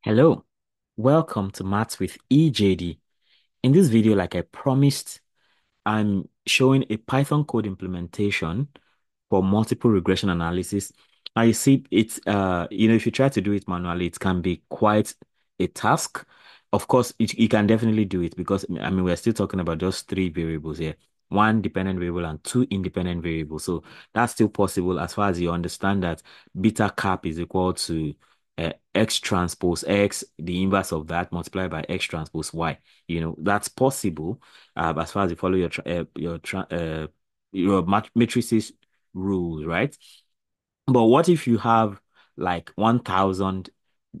Hello, welcome to Maths with EJD. In this video, like I promised, I'm showing a Python code implementation for multiple regression analysis. I see it's if you try to do it manually, it can be quite a task. Of course, you can definitely do it because we're still talking about just three variables here. One dependent variable and two independent variables. So that's still possible as far as you understand that beta cap is equal to x transpose x, the inverse of that multiplied by x transpose y. That's possible as far as you follow your matrices rules, right? But what if you have like 1,000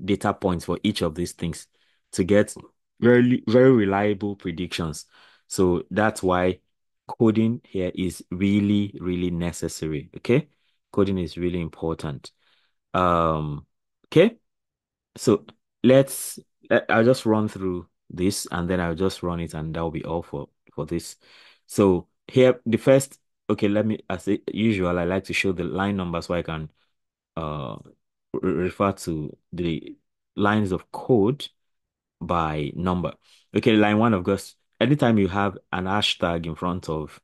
data points for each of these things to get very, very reliable predictions? So that's why coding here is really, really necessary. Okay. Coding is really important. Um, okay. So let's, I'll just run through this and then I'll just run it and that'll be all for this. So here, the first, okay, as usual, I like to show the line number so I can uh refer to the lines of code by number. Okay, line one, of course, anytime you have an hashtag in front of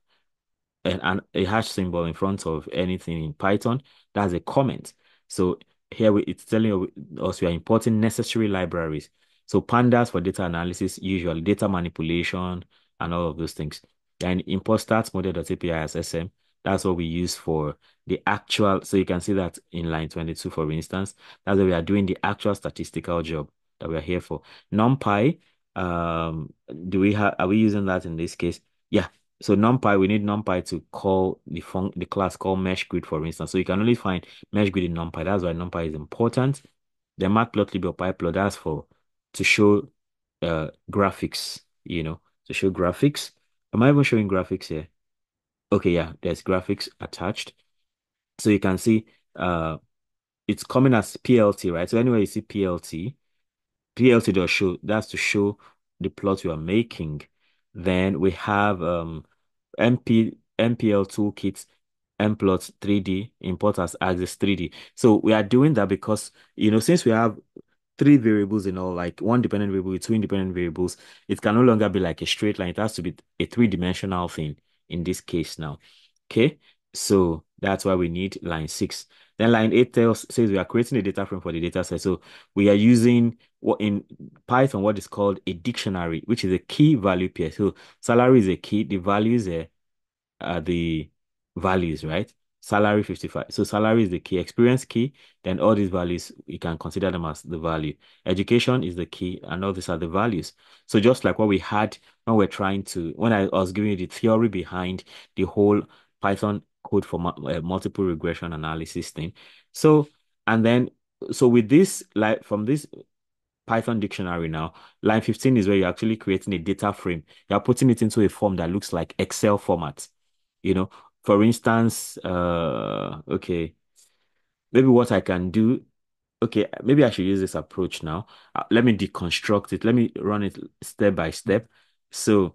a hash symbol in front of anything in Python, that's a comment. So here it's telling us we are importing necessary libraries. So pandas for data analysis, usually data manipulation, and all of those things. And import statsmodel.api as SM. That's what we use for the actual. So you can see that in line 22, for instance, that's where we are doing the actual statistical job that we are here for. NumPy, are we using that in this case? Yeah, so NumPy, we need NumPy to call the class called mesh grid, for instance. So you can only find mesh grid in NumPy. That's why NumPy is important. The matplotlib or pyplot, that's for to show graphics, to show graphics. Am I even showing graphics here? Okay, yeah, there's graphics attached. So you can see it's coming as PLT, right? So anywhere you see PLT does show, that's to show the plot you are making. Then we have MPL toolkit, mplot 3D, import as axis 3D. So we are doing that because, since we have three variables in all, like one dependent variable with two independent variables, it can no longer be like a straight line. It has to be a three-dimensional thing in this case now. Okay, so that's why we need line six. Then line eight says we are creating a data frame for the data set. So we are using what in Python, what is called a dictionary, which is a key value pair. So salary is a key, the values are the values, right? Salary 55. So salary is the key, experience key, then all these values, you can consider them as the value. Education is the key, and all these are the values. So just like what we had when when I was giving you the theory behind the whole Python code for multiple regression analysis thing. So, and then, so with this, like from this Python dictionary now, line 15 is where you're actually creating a data frame. You're putting it into a form that looks like Excel format. You know, for instance, okay, maybe what I can do, okay, maybe I should use this approach now. Let me deconstruct it. Let me run it step by step. So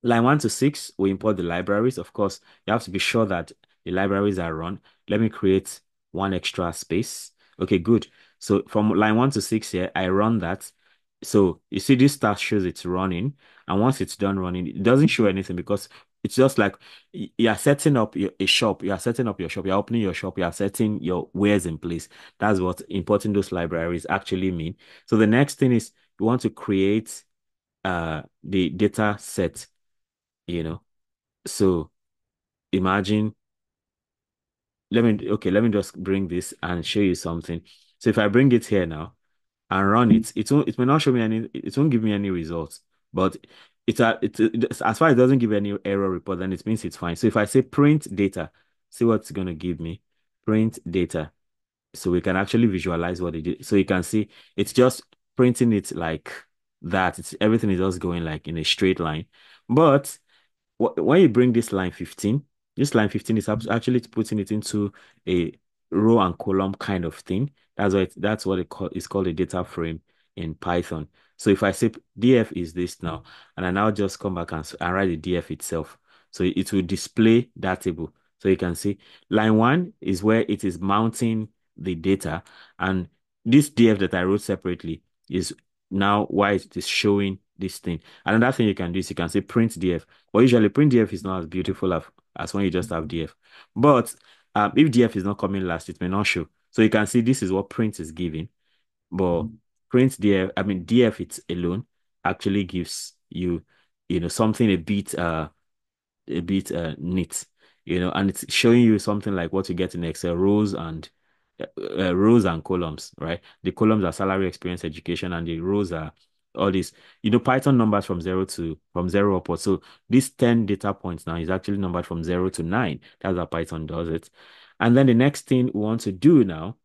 line one to six, we import the libraries. Of course, you have to be sure that the libraries are run. Let me create one extra space. Okay, good. So from line one to six here, I run that. So you see this star shows it's running. And once it's done running, it doesn't show anything because it's just like you are setting up a shop. You are setting up your shop. You're opening your shop. You are setting your wares in place. That's what importing those libraries actually mean. So the next thing is you want to create the data set you know. So imagine, let me just bring this and show you something. So if I bring it here now and run it, it may not show me it won't give me any results, but as far as it doesn't give any error report, then it means it's fine. So if I say print data, see what's going to give me. Print data. So we can actually visualize what it did. So you can see it's just printing it like that. Everything is just going like in a straight line. But when you bring this line 15 is actually putting it into a row and column kind of thing. That's what it's called a data frame in Python. So if I say df is this now, and I now just come back and write the df itself. So it will display that table. So you can see line one is where it is mounting the data, and this df that I wrote separately is now why it is showing this thing. Another thing you can do is you can say print df, but usually print df is not as beautiful as when you just have df. But if df is not coming last, it may not show. So you can see this is what print is giving, but print df, I mean df it's alone actually gives you, something a bit neat, and it's showing you something like what you get in Excel, rows and columns, right? The columns are salary, experience, education, and the rows are all these, Python numbers from zero upwards. So these 10 data points now is actually numbered from 0 to 9. That's how Python does it. And then the next thing we want to do now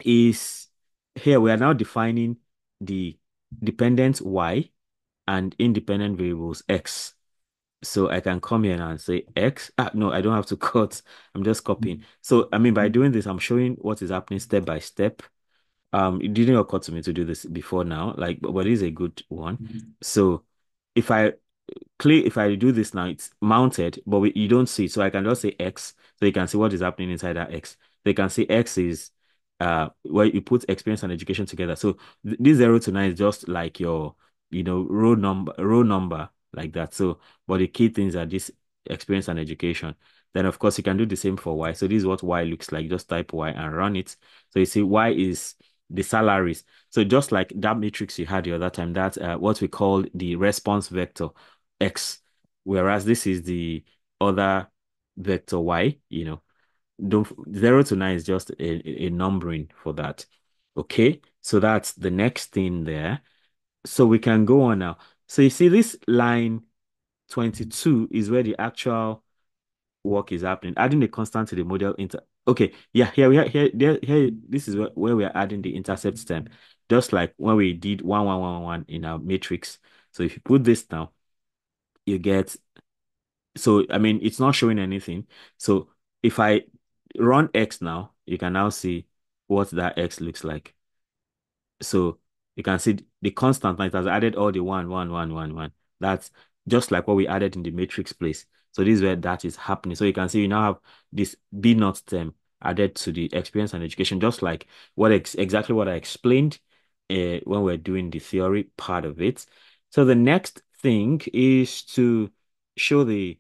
is here we are now defining the dependent y and independent variables x. So I can come here and say X. No, I don't have to cut. I'm just copying. So, I mean, by doing this, I'm showing what is happening step by step. It didn't occur to me to do this before now, like, but it is a good one. So if I if I do this now, it's mounted, but you don't see. So I can just say X, so you can see what is happening inside that X. So you can see X is where you put experience and education together. So this 0 to 9 is just like your, row number like that. So, but the key things are this experience and education. Then of course you can do the same for Y. So this is what Y looks like. Just type Y and run it. So you see Y is the salaries. So just like that matrix you had the other time, that's what we call the response vector. X, whereas this is the other vector Y, don't 0 to 9 is just a numbering for that. Okay, so that's the next thing there. So we can go on now. So you see this line 22 is where the actual work is happening. Adding the constant to the model inter. Okay, yeah, here we are here, there, here. This is where we are adding the intercept stem, just like when we did 1 1 1 1 in our matrix. So if you put this now, you get. So, I mean, it's not showing anything. So if I run X now, you can now see what that X looks like. So you can see the constant now, it has added all the 1 1 1 1 1. That's just like what we added in the matrix place. So this is where that is happening. So you can see you now have this B naught term added to the experience and education, just like exactly what I explained when we're doing the theory part of it. So the next thing is to show the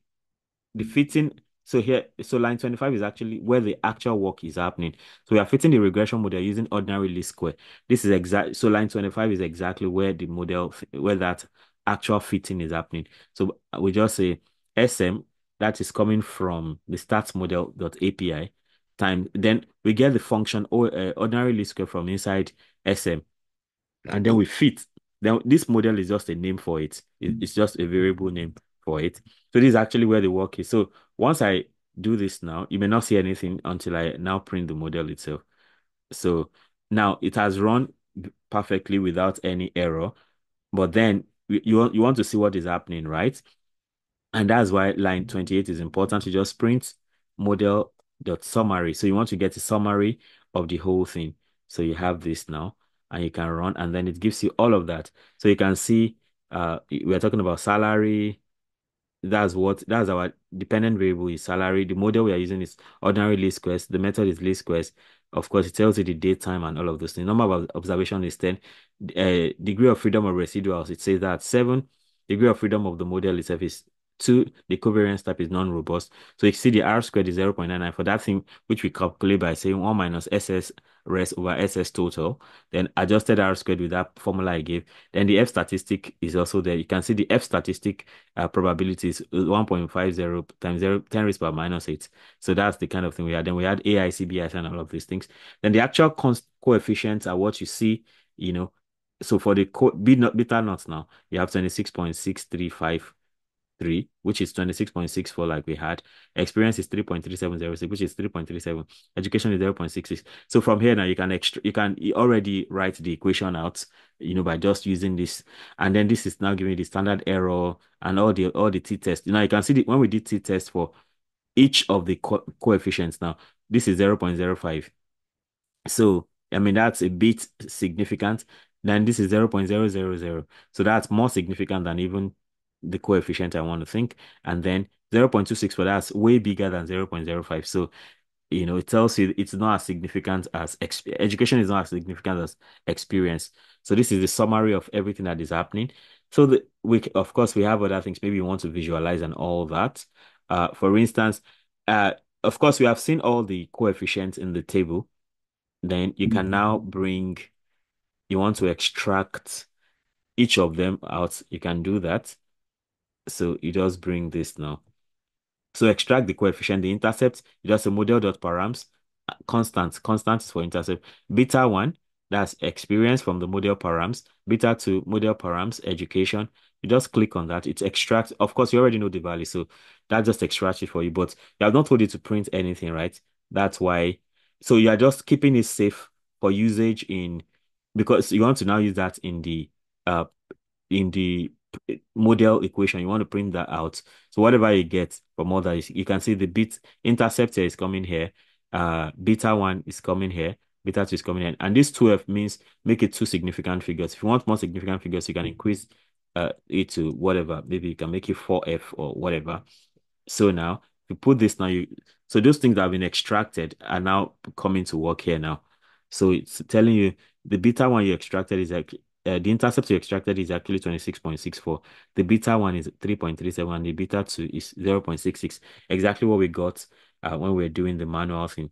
fitting. So here, so line 25 is actually where the actual work is happening. So we are fitting the regression model using ordinary least square. This is exact. So line 25 is exactly where the model, where that actual fitting is happening. So we just say SM, that is coming from the statsmodel.api time. Then we get the function or ordinary least square from inside SM, and then we fit. Then this model is just a name for it. It's just a variable name for it. So this is actually where the work is. So once I do this now, you may not see anything until I now print the model itself. So now it has run perfectly without any error. But then you want to see what is happening, right? And that's why line 28 is important to just print model.summary. So you want to get a summary of the whole thing. So you have this now and you can run, and then it gives you all of that. So you can see we're talking about salary, that's our dependent variable is salary. The model we are using is ordinary least squares. The method is least squares. Of course, it tells you the date, time, and all of those things. Number of observation is 10. Degree of freedom of residuals, it says that 7. Degree of freedom of the model itself is 2. The covariance type is non-robust. So you see the R squared is 0.99 for that thing, which we calculate by saying 1 minus SS rest over SS total. Then adjusted R squared with that formula I gave. Then the F statistic is also there. You can see the F statistic probability is 1.50 times 10 raised by minus 8. So that's the kind of thing we had. Then we had AIC, BIC, and all of these things. Then the actual coefficients are what you see, you know. So for the beta knots now, you have 26.6353, which is 26.64 like we had. Experience is 3.3706, which is 3.37. Education is 0.66. So from here now you can already write the equation out, by just using this. And then this is now giving the standard error and all the t-tests. You can see when we did t-test for each of the coefficients now, this is 0.05. So, I mean, that's a bit significant. Then this is 0.000. So that's more significant than even the coefficient I want to think. And then 0.26 for that's way bigger than 0.05. So it tells you it's not as significant as education is not as significant as experience. So this is the summary of everything that is happening. So of course we have other things maybe you want to visualize and all that. For instance, uh, of course we have seen all the coefficients in the table. Then you can now you want to extract each of them out. You can do that. So you just bring this now. So extract the coefficient, the intercept, you just say model.params, constant is for intercept. Beta 1, that's experience from the model params. Beta 2, model params, education. You just click on that. It extracts. Of course, you already know the value, so that just extracts it for you. But you have not told it to print anything, right? That's why. So you are just keeping it safe for usage because you want to now use that uh in the model equation. You want to print that out. So whatever you get from all that, you can see the bit intercept here is coming here. Beta 1 is coming here. Beta 2 is coming in. And this 2F means make it two significant figures. If you want more significant figures, you can increase it to whatever. Maybe you can make it 4F or whatever. So now, if you put this now, so those things that have been extracted are now coming to work here now. So it's telling you the beta one you extracted is like the intercept you extracted is actually 26.64. The beta one is 3.37, and the beta two is 0.66. Exactly what we got when we were doing the manual thing,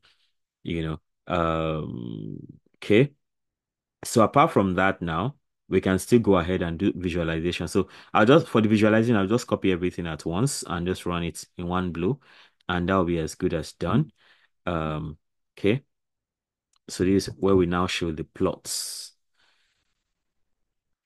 you know. Okay. So apart from that now, we can still go ahead and do visualization. So for the visualizing, I'll just copy everything at once and just run it in one blow, and that'll be as good as done. Okay. So this is where we now show the plots.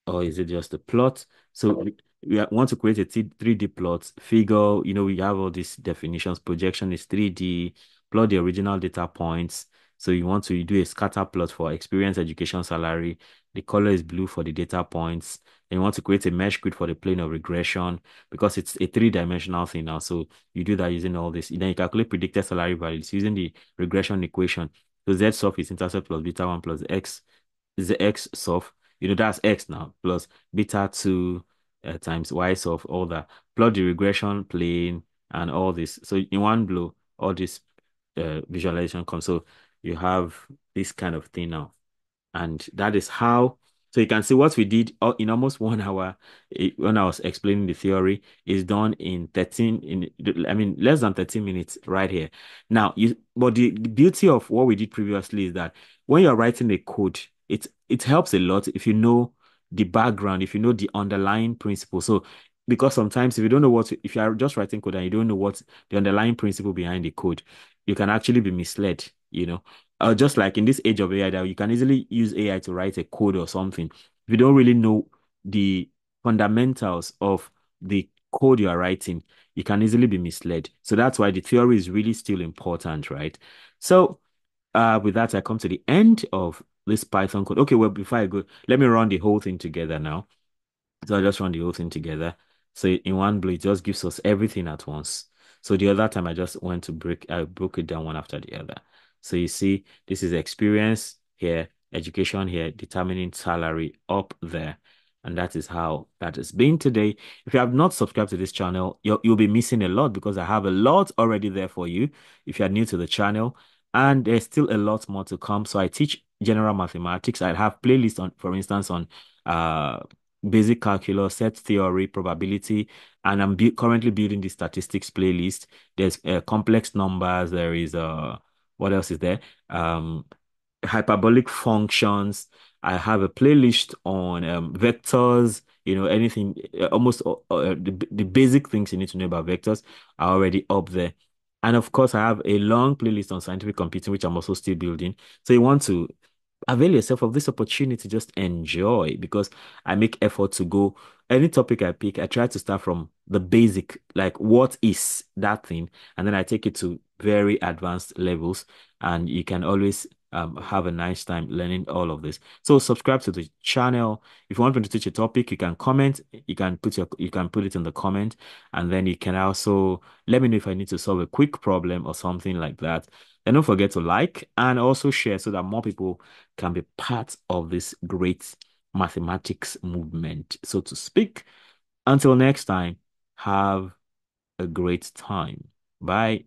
Or is it just a plot? So want to create a 3D plot figure. We have all these definitions. Projection is 3D, plot the original data points. So you want to do a scatter plot for experience, education, salary. The color is blue for the data points. And you want to create a mesh grid for the plane of regression because it's a three-dimensional thing now. So you do that using all this. Then you calculate predicted salary values using the regression equation. So Z soft is intercept plus beta 1 plus X is the X soft. That's X now, plus beta 2 times Y of all that. Plot the regression plane and all this. So in one blow, all this visualization comes. So you have this kind of thing now. And that is how, so you can see what we did in almost 1 hour when I was explaining the theory is done in less than 13 minutes right here. Now, but the beauty of what we did previously is that when you're writing a code, it helps a lot if you know the background, if you know the underlying principle. So, because sometimes if you don't know if you are just writing code and you don't know what the underlying principle behind the code, you can actually be misled, just like in this age of AI, that you can easily use AI to write a code or something. If you don't really know the fundamentals of the code you are writing, you can easily be misled. So that's why the theory is really still important, right? So with that, I come to the end of this Python code. Okay, well, before I go, let me run the whole thing together now. So I just run the whole thing together. So in one blow, it just gives us everything at once. So the other time I just went to I broke it down one after the other. So you see, this is experience here, education here, determining salary up there. And that is how that has been today. If you have not subscribed to this channel, you'll be missing a lot because I have a lot already there for you if you're new to the channel. And there's still a lot more to come. So I teach general mathematics. I have playlists on, for instance, on uh basic calculus, set theory, probability, and I'm currently building the statistics playlist. There's complex numbers. There is what else is there? Um, Hyperbolic functions. I have a playlist on vectors. Anything, almost the basic things you need to know about vectors are already up there. And of course, I have a long playlist on scientific computing, which I'm also still building. So you want to avail yourself of this opportunity, just enjoy because I make effort to go any topic I pick. I try to start from the basic, like what is that thing, and then I take it to very advanced levels, and you can always have a nice time learning all of this. So subscribe to the channel. If you want me to teach a topic, you can comment. You can put it in the comment, and then you can also let me know if I need to solve a quick problem or something like that. And don't forget to like and also share so that more people can be part of this great mathematics movement, so to speak. Until next time, have a great time. Bye.